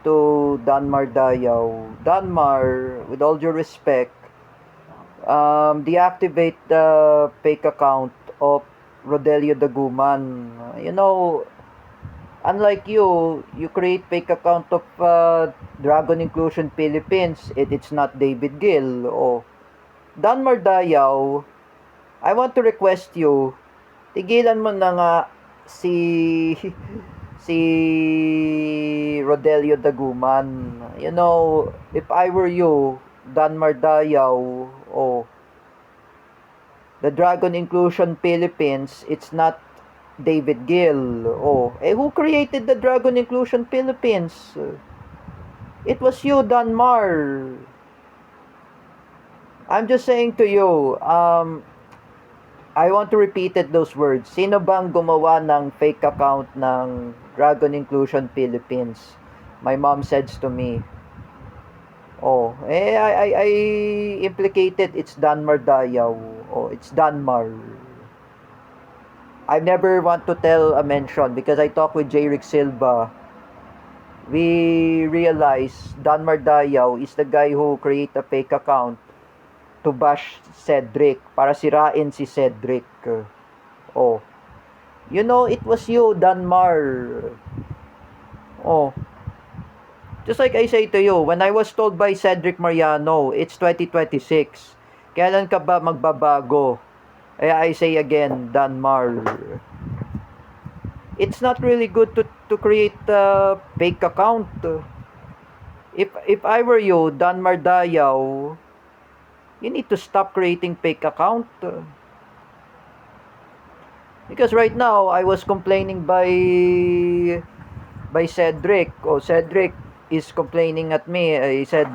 to Danmar Dayaw. Danmar, with all due respect, deactivate the fake account of Rodelio Daguman. Unlike you create fake account of Dragon Inclusion Philippines. It's not David Gill. O Danmar Dayaw, I want to request you, tigilan mo na nga si si Rodelio Daguman. If I were you, Danmar Dayaw, oh, the Dragon Inclusion Philippines, it's not David Gill. Oh, who created the Dragon Inclusion Philippines? It was you, Danmar. I'm just saying to you, I want to repeat those words. Sino bang gumawa ng fake account ng Dragon Inclusion Philippines? My mom says to me. I implicated it's Danmar Dayaw. It's Danmar. I never want to tell a mention because I talked with J. Rick Silva. We realize Danmar Dayaw is the guy who create a fake account to bash Cedric, para sirain si Cedric. It was you, Danmar. Just like I say to you, when I was told by Cedric Mariano, it's 2026. Kailan ka ba magbabago? I say again, Danmar. It's not really good to create a fake account. If I were you, Danmar Dayaw, you need to stop creating fake account. Because right now, I was complaining by Cedric. Cedric is complaining at me. He said,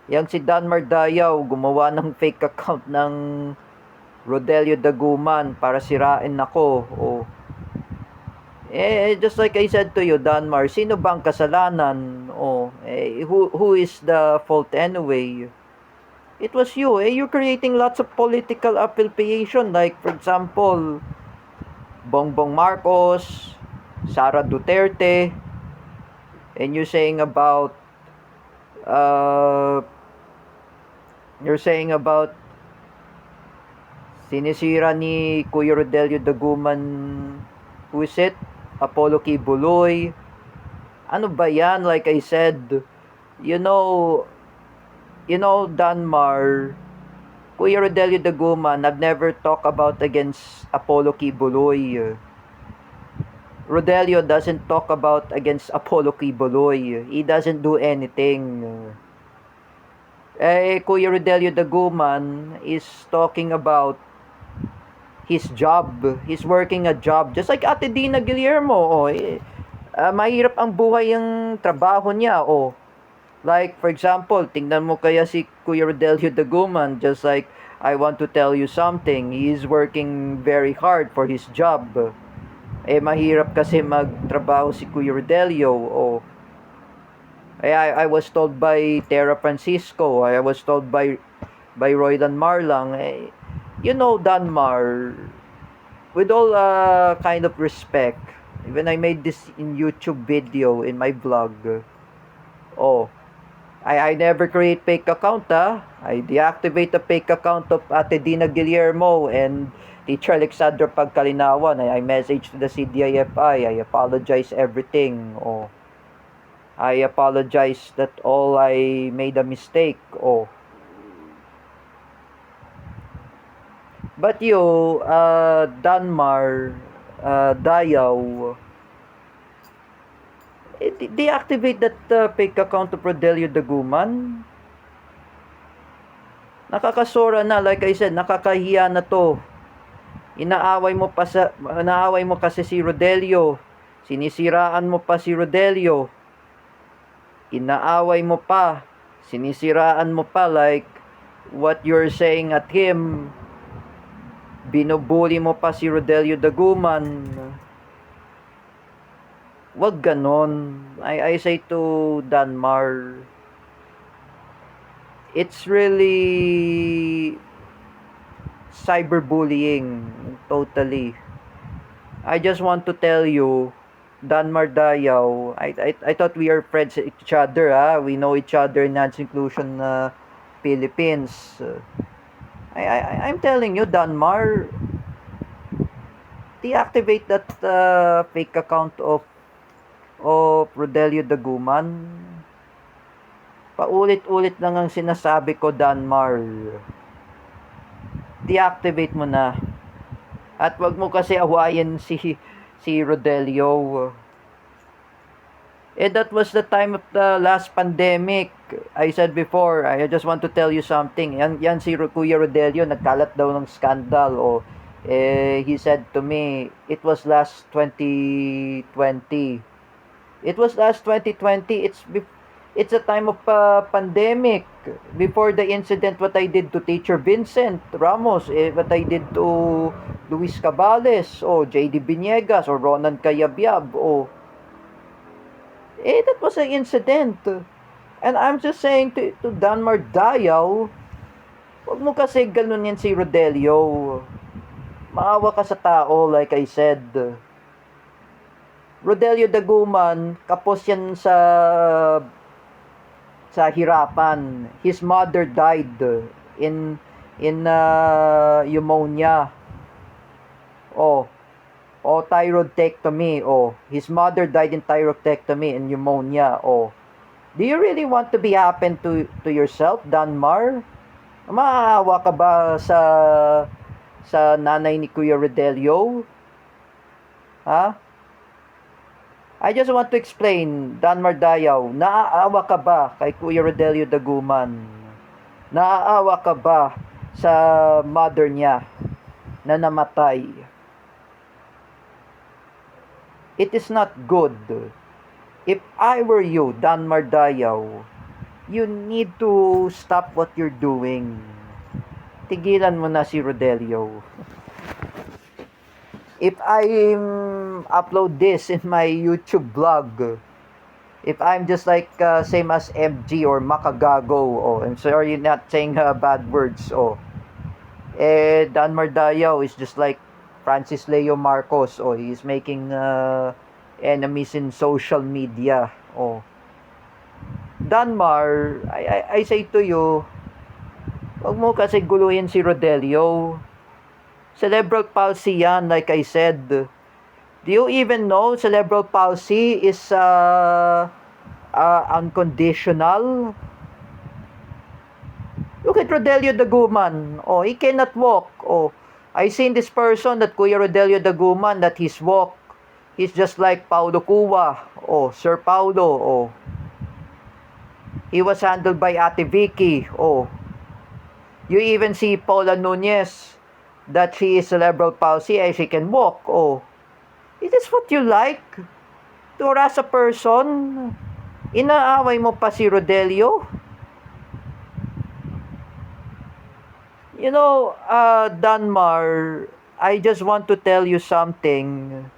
yang si Danmar Dayaw, gumawa ng fake account ng Rodelio Daguman para sirain ako. Just like I said to you, Danmar, sino bang kasalanan? Who is the fault anyway? It was you. You're creating lots of political affiliation. Like, for example, Bongbong Marcos, Sara Duterte, and you're saying about sinisira ni Kuya Rodelio Daguman, who is it? Apollo Kibuloy. Ano ba yan? Like I said, Danmar, Kuya Rodelio Daguman, I've never talked about against Apollo Kibuloy. Rodelio doesn't talk about against Apollo Kibuloy. He doesn't do anything. Kuya Rodelio Daguman is talking about his job. He's working a job. Just like Ate Dina Guillermo. Mahirap ang buhay ang trabaho niya. Like, for example, tingnan mo kaya si Kuya Rodelio Daguman, just like I want to tell you something. He is working very hard for his job. Mahirap kasi magtrabaho si Kuya Rodelio. I was told by Tera Francisco. I was told by Roylan Marlang. Danmar, with all kind of respect, when I made this in YouTube video, in my vlog, I never create fake account, I deactivate the fake account of Ate Dina Guillermo and Teacher Alexandra Pagkalinawan. I message to the CDIFI. I apologize everything. I apologize that all I made a mistake. But you, Danmar Dayaw, deactivate that fake account of Rodelio Daguman. Nakakasora na, like I said, nakakahiya na to. Inaaway mo kasi si Rodelio. Sinisiraan mo pa si Rodelio. Inaaway mo pa. Sinisiraan mo pa, like what you're saying at him. Binubuli mo pa si Rodelio Daguman. Wag ganon. I say to Danmar, it's really cyberbullying, totally. I just want to tell you Danmar Dayaw, I thought we are friends with each other, ha? We know each other in Nance Inclusion Philippines. I'm telling you, Danmar, deactivate that fake account of Rodelio Daguman. Paulit-ulit lang ang sinasabi ko, Danmar. Deactivate mo na. At wag mo kasi awayin si Rodelio. That was the time of the last pandemic. I said before, I just want to tell you something. Yan si Kuya Rodelio, nagkalat daw ng scandal. He said to me, it was last 2020. It was last 2020. It's a time of pandemic. Before the incident, what I did to Teacher Vincent Ramos, what I did to Luis Cabales, JD Biniegas, or Ronan Cayabyab, that was an incident. And I'm just saying to Danmar Dayaw, wag mo kasi ganunin si Rodelio. Maawa ka sa tao, like I said. Rodelio Daguman, kapos yan sa hirapan. His mother died in pneumonia. Thyroidectomy. His mother died in thyroidectomy and pneumonia. Do you really want to be happen to yourself, Danmar? Maawa ka ba sa nanay ni Kuya Rodelio? Ha? I just want to explain, Danmar Dayaw, naaawa ka ba kay Kuya Rodelio Daguman? Naaawa ka ba sa mother niya na namatay? It is not good. If I were you, Danmar Dayaw, you need to stop what you're doing. Tigilan mo na si Rodelio. If I upload this in my YouTube blog, if I'm just like same as MG or Makagago, I'm sorry not saying bad words, Danmar Dayaw is just like Francis Leo Marcos, he's making enemies in social media, Danmar, I say to you, wag mo kasi guluhin si Rodelio. Cerebral palsy yan, like I said. Do you even know cerebral palsy is unconditional? Look at Rodelio Daguman. He cannot walk. I seen this person, that Kuya Rodelio Daguman, that his walk, he's just like Paulo Cuba. Sir Paulo. He was handled by Ate Vicky. You even see Paula Nunez, that she is cerebral palsy and she can walk. Is this what you like? To harass a person? Inaaway mo pa si Rodelio? You know, Danmar, I just want to tell you something.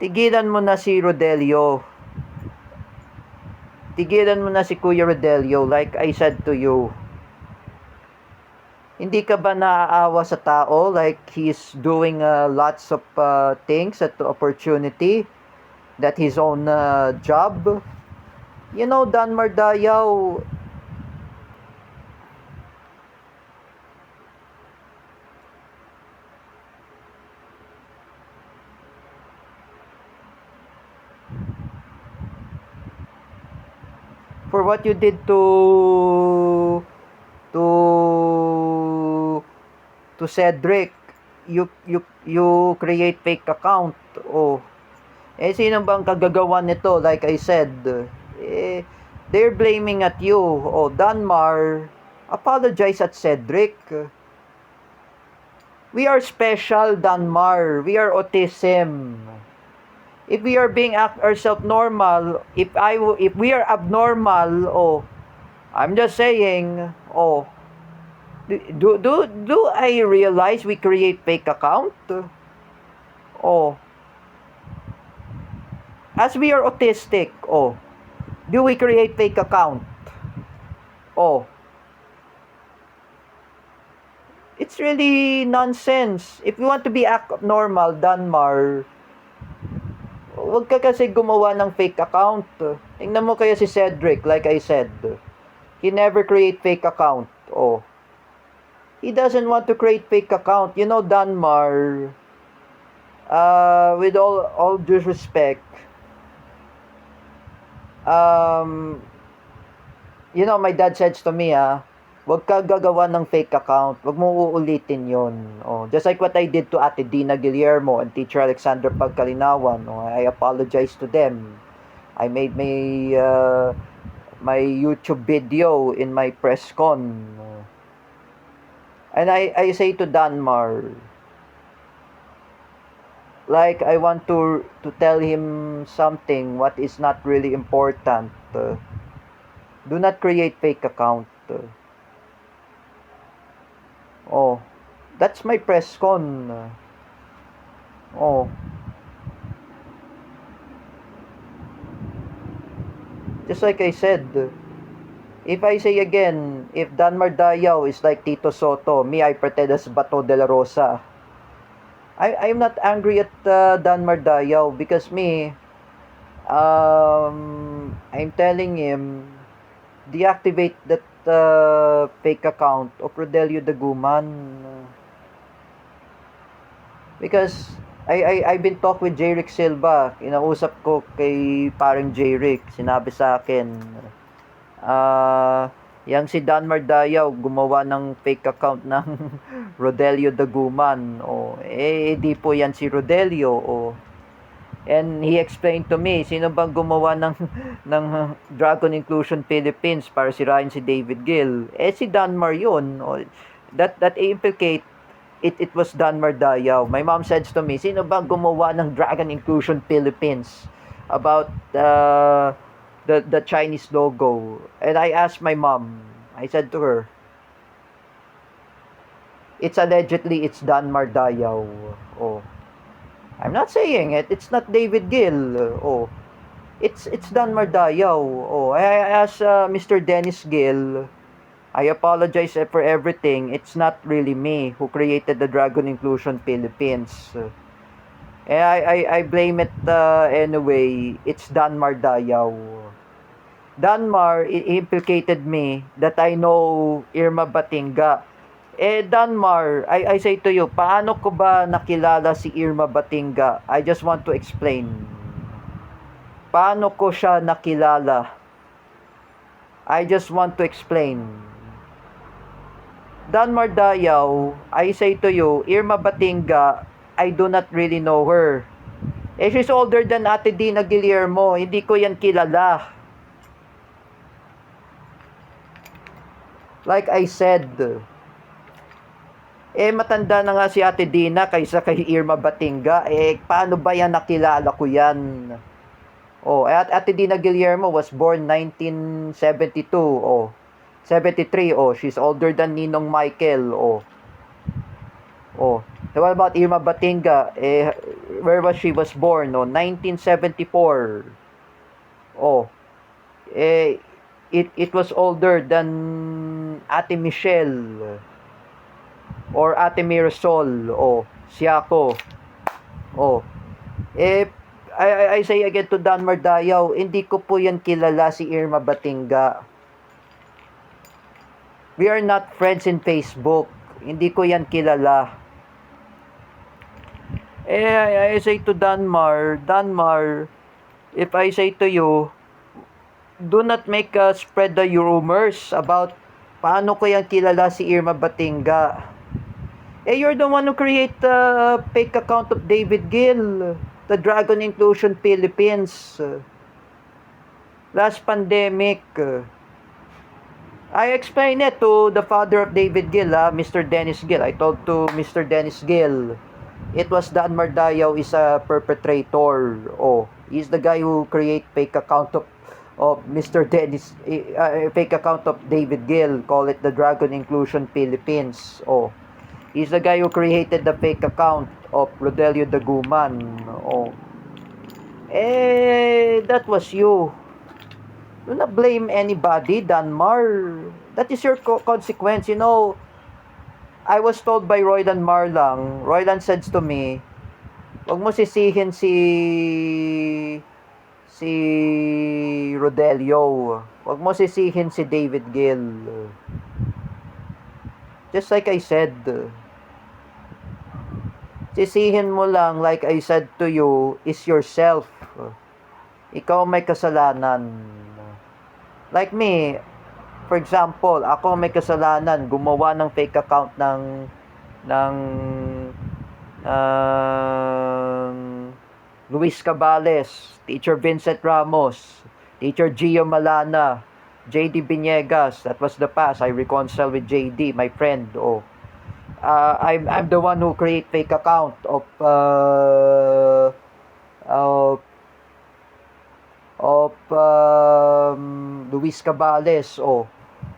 Tigilan mo na si Rodelio. Tigilan mo na si Kuya Rodelio, like I said to you. Hindi ka ba naaawa sa tao, like he's doing lots of things at the opportunity, that his own job? You know, Danmar Dayaw, for what you did to Cedric, you create fake account. Sino bang kagagawan nito? Like I said, they're blaming at you. Danmar, apologize at Cedric. We are special, Danmar. We are autism. If we are being ourselves normal, if we are abnormal, I'm just saying, do I realize we create fake account? As we are autistic, do we create fake account? It's really nonsense. If you want to be normal, Danmar, wag ka kasi gumawa ng fake account. Tingnan mo kaya si Cedric, like I said. He never create fake account. Oh. He doesn't want to create fake account. You know, Danmar, with all due respect, um, you know, my dad said to me, wag ka gagawa ng fake account. Wag mo uulitin yon. Oh, just like what I did to Ate Dina Guillermo and Teacher Alexander Pagkalinawan. Oh, I apologize to them. I made my YouTube video in my press con. And I say to Danmar, like I want to tell him something what is not really important. Do not create fake account. Oh, that's my press con. Oh. Just like I said, if I say again, if Danmar Dayaw is like Tito Soto, me I pretend as Bato de la Rosa. I'm not angry at Danmar Dayaw because me, I'm telling him, deactivate that fake account of Rodelio Daguman. Because I've been talk with Jerick Silva. Inausap ko kay parang Jerick. Sinabi sa akin, yang si Danmar Dayaw gumawa ng fake account ng Rodelio Daguman. Di po yan si Rodelio. And he explained to me, sino bang gumawa ng Dragon Inclusion Philippines para sirain si David Gill? Si Danmar yun. That implicate it was Danmar Dayaw. My mom said to me, sino bang gumawa ng Dragon Inclusion Philippines about the Chinese logo? And I asked my mom, I said to her, it's allegedly Danmar Dayaw. I'm not saying it. It's not David Gill. It's Danmar Dayaw. I asked Mr. Dennis Gill, I apologize for everything. It's not really me who created the Dragon Inclusion Philippines. I blame it anyway. It's Danmar Dayaw. Danmar implicated me that I know Irma Batinga. Danmar, I say to you, paano ko ba nakilala si Irma Batinga? I just want to explain. Paano ko siya nakilala? I just want to explain. Danmar Dayaw, I say to you, Irma Batinga, I do not really know her. She's older than Ate Dina Guillermo. Hindi ko yan kilala. Like I said, matanda na nga si Ate Dina kaysa kay Irma Batinga. Paano ba yan nakilala ko yan? At Ate Dina Guillermo was born 1972. 73. She's older than Ninong Michael. What about Irma Batinga? Where was she was born? 1974. It was older than Ate Michelle or Ate Mirasol. Siako. I say again to Danmar Dayaw, hindi ko po yan kilala si Irma Batinga. We are not friends in Facebook. Hindi ko yan kilala. I say to Danmar, if I say to you, do not make spread the rumors about paano ko yan kilala si Irma Batinga. You're the one who create the fake account of David Gill, the Dragon Inclusion Philippines. Last pandemic, I explained it to the father of David Gill, Mr. Dennis Gill. I told to Mr. Dennis Gill, it was Danmar Dayaw is a perpetrator. He's the guy who create fake account of Mr. Dennis, fake account of David Gill. Call it the Dragon Inclusion Philippines. He's the guy who created the fake account of Rodelio Daguman. That was you. Do not blame anybody, Danmar. That is your consequence. I was told by Roylan Marlang. Roylan said to me, Huwag mo sisihin si Rodelio. Huwag mo sisihin si David Gill. Just like I said, sisihin mo lang, like I said to you, is yourself. Ikaw may kasalanan. Like me, for example, ako may kasalanan, gumawa ng fake account ng Luis Cabales, Teacher Vincent Ramos, Teacher Gio Malana, JD Biniegas. That was the past. I reconciled with JD, my friend. I'm the one who create fake account of Luis Cabales.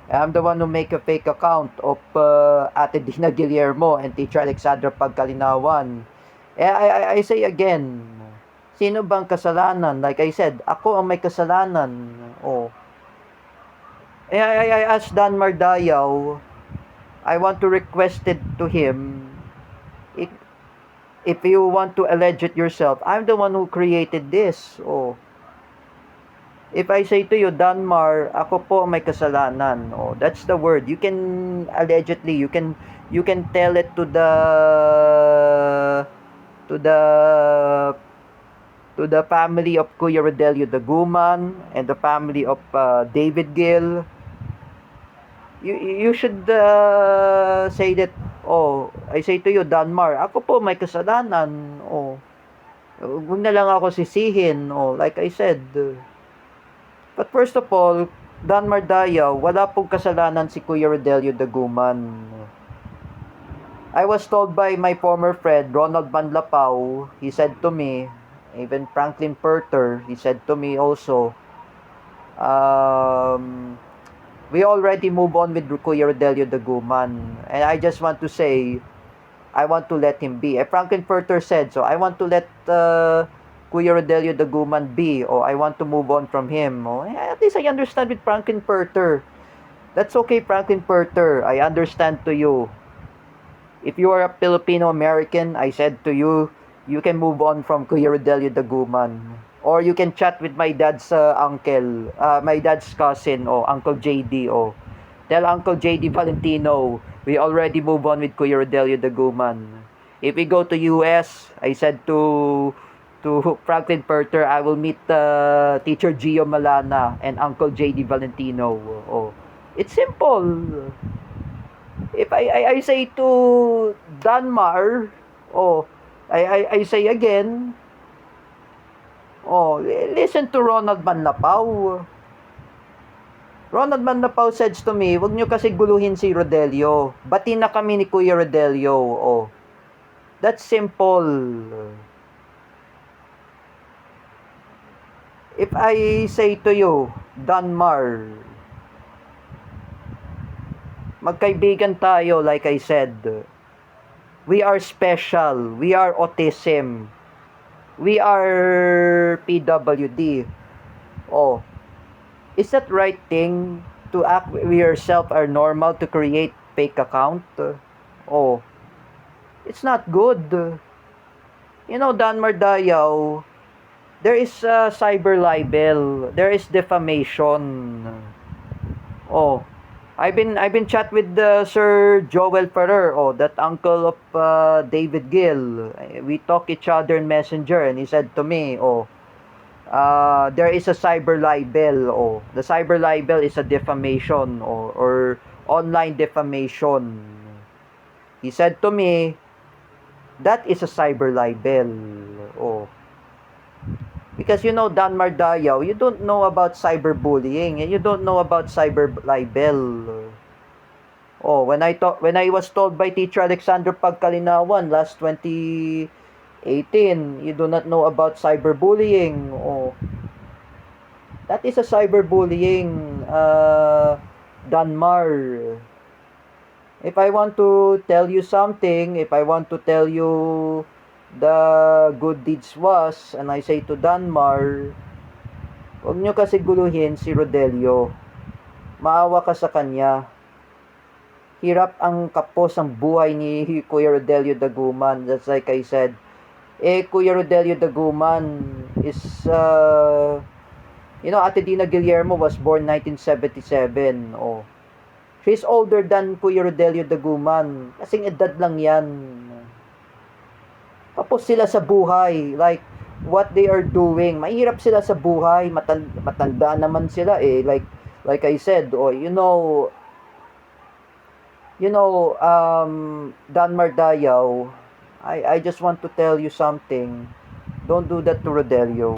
I'm the one who make a fake account of Ate Dina Guillermo and Teacher Alexandra Pagkalinawan. I say again, sino bang kasalanan? Like I said, ako ang may kasalanan. I asked Dan Mardayaw, I want to request it to him, if you want to allege it yourself, I'm the one who created this. If I say to you, Danmar, ako po may kasalanan. That's the word. You can allegedly, you can tell it to the family of Kuya Rodelio Daguman and the family of David Gill. You should say that, I say to you, Danmar, ako po may kasalanan. Huwag na lang ako sisihin. Like I said. But first of all, Danmar Dayaw, wala pong kasalanan si Kuya Rodelio Daguman. I was told by my former friend, Ronald Manlapao, he said to me, even Franklin Perter, he said to me also, we already move on with Kuya Rodelio Daguman. And I just want to say, I want to let him be. Franklin Perter said, so I want to let Kuya Rodelio Daguman be. I want to move on from him. At least I understand with Franklin Perter. That's okay, Franklin Perter. I understand to you. If you are a Filipino American, I said to you, you can move on from Kuya Rodelio Daguman. Or you can chat with my dad's uncle, my dad's cousin, Uncle JD. Tell Uncle JD Valentino, we already move on with Kuya Rodelio Daguman. If we go to US, I said to Franklin Perter, I will meet Teacher Gio Malana and Uncle JD Valentino. It's simple. If I say to Danmar, I say again, listen to Ronald Manlapao. Ronald Manlapao says to me, wag nyo kasi guluhin si Rodelio. Bati na kami ni Kuya Rodelio. That's simple. If I say to you, Danmar, magkaibigan tayo, like I said. We are special. We are autism. We are PWD. Is that right thing to act we yourself are normal to create fake account? It's not good. You know, Danmar Dayaw, there is cyber libel. There is defamation. I've been chat with Sir Joel Ferrer, that uncle of David Gill. We talk each other in Messenger, and he said to me, there is a cyber libel. The cyber libel is a defamation or online defamation. He said to me, that is a cyber libel. Because you know, Danmar Dayaw, you don't know about cyberbullying and you don't know about cyber libel. When I was told by Teacher Alexander Pagkalinawan last 2018, you do not know about cyberbullying. That is a cyberbullying, Danmar. If I want to tell you something, if I want to tell you the good deeds was, and I say to Danmar, huwag nyo kasi guluhin si Rodelio. Maawa ka sa kanya. Hirap ang kapos ang buhay ni Kuya Rodelio Daguman. That's like I said. Kuya Rodelio Daguman is, Ate Dina Guillermo was born 1977. Oh, she's older than Kuya Rodelio Daguman. Kasing edad lang yan. Tapos sila sa buhay, like, what they are doing, mahirap sila sa buhay, matanda naman sila like I said, Dan Mardayaw, I just want to tell you something. Don't do that to Rodelio.